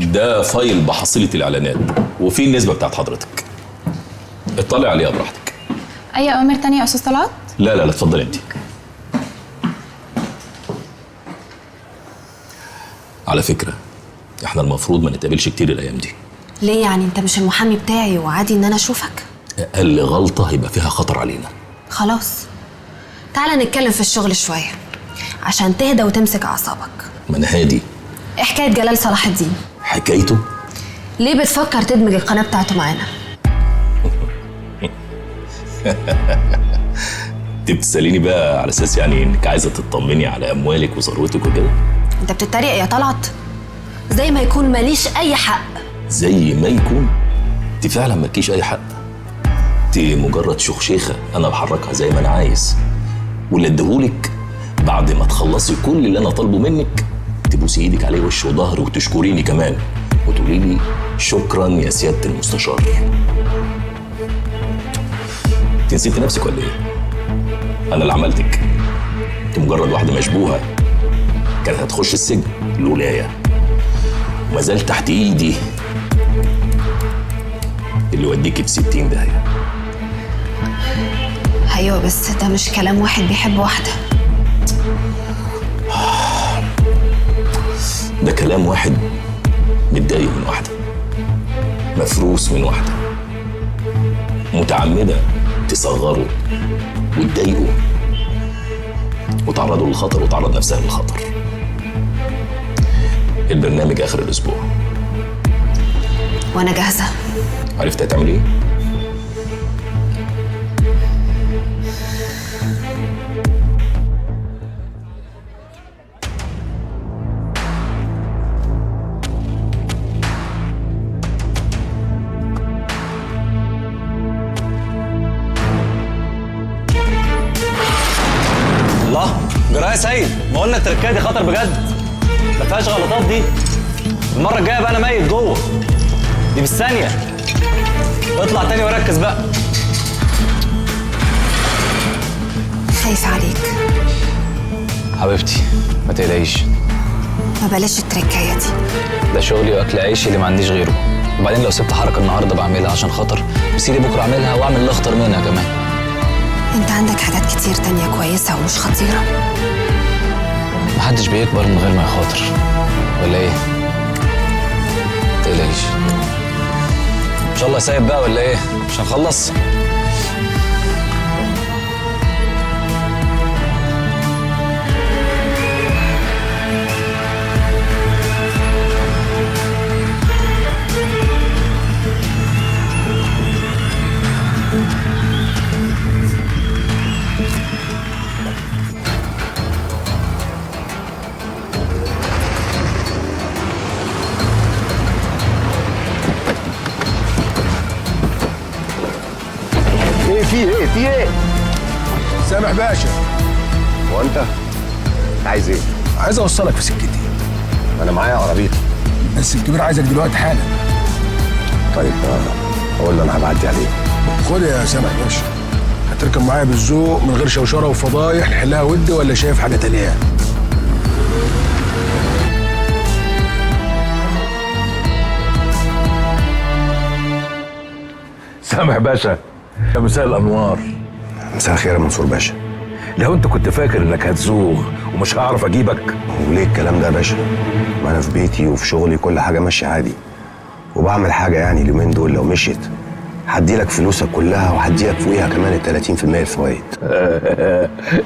ده فايل بحصيله الاعلانات وفيه النسبه بتاعت حضرتك، اطلع عليها براحتك. اي اوامر تانية يا استاذ طلعت؟ لا اتفضل انت. على فكره احنا المفروض ما نتقابلش كتير الايام دي. ليه يعني؟ انت مش المحامي بتاعي وعادي ان انا اشوفك؟ اقل غلطه هيبقى فيها خطر علينا. خلاص تعالى نتكلم في الشغل شويه عشان تهدى وتمسك اعصابك. ما انا هادي. ايه حكايه جلال صلاح الدين؟ حكايته؟ ليه بتفكر تدمج القناه بتاعته معانا؟ انت بتساليني بقى على اساس يعني انك عايزه تطمني على اموالك وثروتك وكده؟ انت بتتريق يا طلعت؟ زي ما يكون ماليش اي حق. زي ما يكون؟ انت فعلا مالكيش اي حق. انت مجرد شيخه انا بحركها زي ما انا عايز، واللي اديهولك بعد ما تخلصي كل اللي انا طالبه منك تبوسي ايدك عليه وش وظهر وتشكريني كمان وتقولي لي شكرا يا سياده المستشار. انت نسيتي نفسك ولا ايه؟ انا اللي عملتك. انت مجرد واحده مشبوهه كانت هتخش السجن لولايا، وما زال تحت ايدي اللي يوديكي في 60 داهيه. ايوه بس ده مش كلام واحد بيحب واحده. ده كلام واحد متضايق من واحده، مفروس من واحده، متعمده تصغره وتضايقه وتعرضه للخطر وتعرض نفسها للخطر. البرنامج اخر الاسبوع وانا جاهزه. عرفت هتعمل ايه؟ الله جرايه يا سيد، ما قلنا التركايه دي خطر بجد، ما فيهاش غلطات دي. المره الجايه بقى انا ميت جوه دي بالثانيه. اطلع تاني وركز بقى. خايف عليك حبيبتي ما تقلقيش، ما بلاش التركايه دي. ده شغلي واكل عيشي اللي ما عنديش غيره. وبعدين لو سبت حركه النهارده بعملها عشان خاطر بسيدي بكره اعملها واعمل اللي اخطر منها كمان. انت عندك حاجات كتير تانية كويسه ومش خطيره. محدش بيكبر من غير ما يخاطر ولا ايه؟ ما تقلقيش. ان شاء الله سايب بقى ولا ايه؟ مش هنخلص؟ في ايه؟ سامح باشا. هو انت عايز ايه؟ عايز اوصلك في سكتي. انا معايا عربيتي بس الكبير عايزك دلوقتي حالا. طيب اقول له انا هبعدي عليه. خد يا سامح باشا، هتركب معايا بالذوق من غير شوشره وفضايح نحلها ود، ولا شايف حاجه تانيه؟ سامح باشا، يا مساء الانوار. مساء الخير يا منصور باشا. لو انت كنت فاكر انك هتزوغ ومش هعرف اجيبك. وليه الكلام ده يا باشا؟ ما انا في بيتي وفي شغلي كل حاجه ماشيه عادي، وبعمل حاجه يعني اليومين دول لو مشيت هدي لك فلوسك كلها وهدي لك فوقيها كمان ال 30% الفوائد.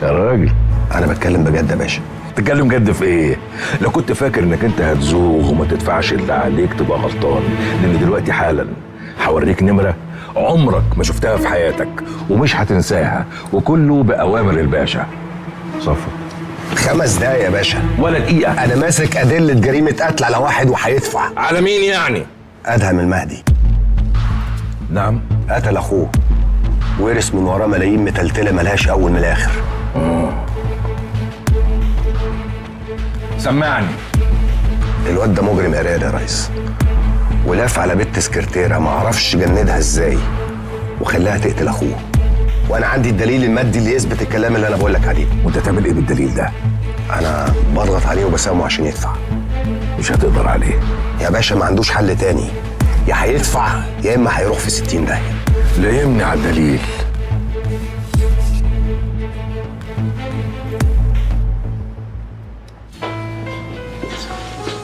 يا راجل انا بتكلم بجد يا باشا. تتكلم جد في ايه؟ لو كنت فاكر انك انت هتزوغ وما تدفعش اللي عليك تبقى غلطان، لان دلوقتي حالا هوريك نمره عمرك ما شفتها في حياتك ومش هتنساها، وكله بأوامر الباشا. صفا 5 دقايق يا باشا. ولا دقيقة. أنا ماسك أدلة جريمة قتل على واحد وهيدفع. على مين يعني؟ أدهم المهدي. نعم. قتل أخوه، ورث من وراه ملايين متلتلة ملهاش أول من الآخر. سمعني. الواد ده مجرم إرادة يا ريس، ولف على بنت سكرتيرة ما اعرفش جندها ازاي وخلاها تقتل اخوه، وانا عندي الدليل المادي اللي يثبت الكلام اللي انا بقول لك عليه. وانت تعمل ايه بالدليل ده؟ انا بضغط عليه وبساومه عشان يدفع. مش هتقدر عليه. يا باشا ما عندوش حل تاني، يا هيدفع يا اما هيروح في 60 داهيه. لا يمنع الدليل.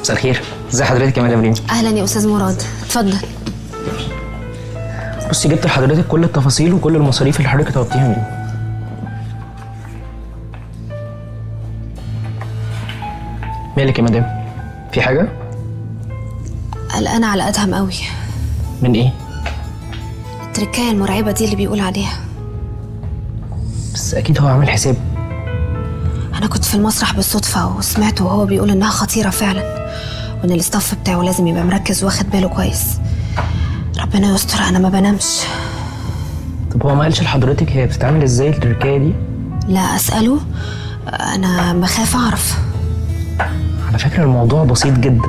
مساء الخير، ازي حضرتك يا مدام ريم؟ اهلا يا استاذ مراد، اتفضل. بصي جبت لحضرتك كل التفاصيل وكل المصاريف اللي حضرتك طلبتيها مني. مالك يا مدام؟ في حاجة؟ قلقانه على ادهم قوي. من ايه؟ التركايه المرعبه دي اللي بيقول عليها. بس اكيد هو عامل حساب. انا كنت في المسرح بالصدفه وسمعته وهو بيقول انها خطيره فعلا، وان الاستاف بتاعه لازم يبقى مركز واخد باله كويس. ربنا يستر، انا ما بنامش. طب هو ما قالش لحضرتك هي بتتعمل ازاي التركايه دي؟ لا اساله، انا بخاف اعرف. على فكرة الموضوع بسيط جدا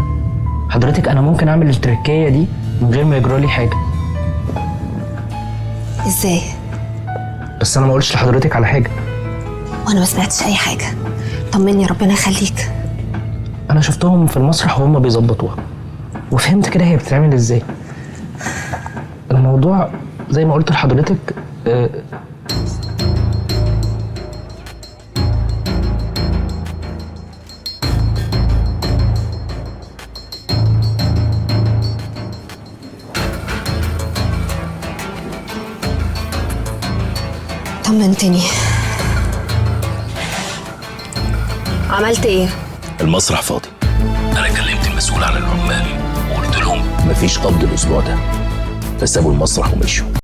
حضرتك، انا ممكن اعمل التركايه دي من غير ما يجرى لي حاجه. ازاي؟ بس انا ما قلتش لحضرتك على حاجه. وانا ما سمعتش اي حاجه. طمني ربنا يخليك. انا شفتهم في المسرح وهم بيظبطوها وفهمت كده هي بتتعمل ازاي. الموضوع زي ما قلت لحضرتك طمنتني. عملت ايه؟ المسرح فاضي. انا كلمت المسؤول عن العمال وقلت لهم مفيش قبض الاسبوع ده، فسابوا المسرح ومشوا.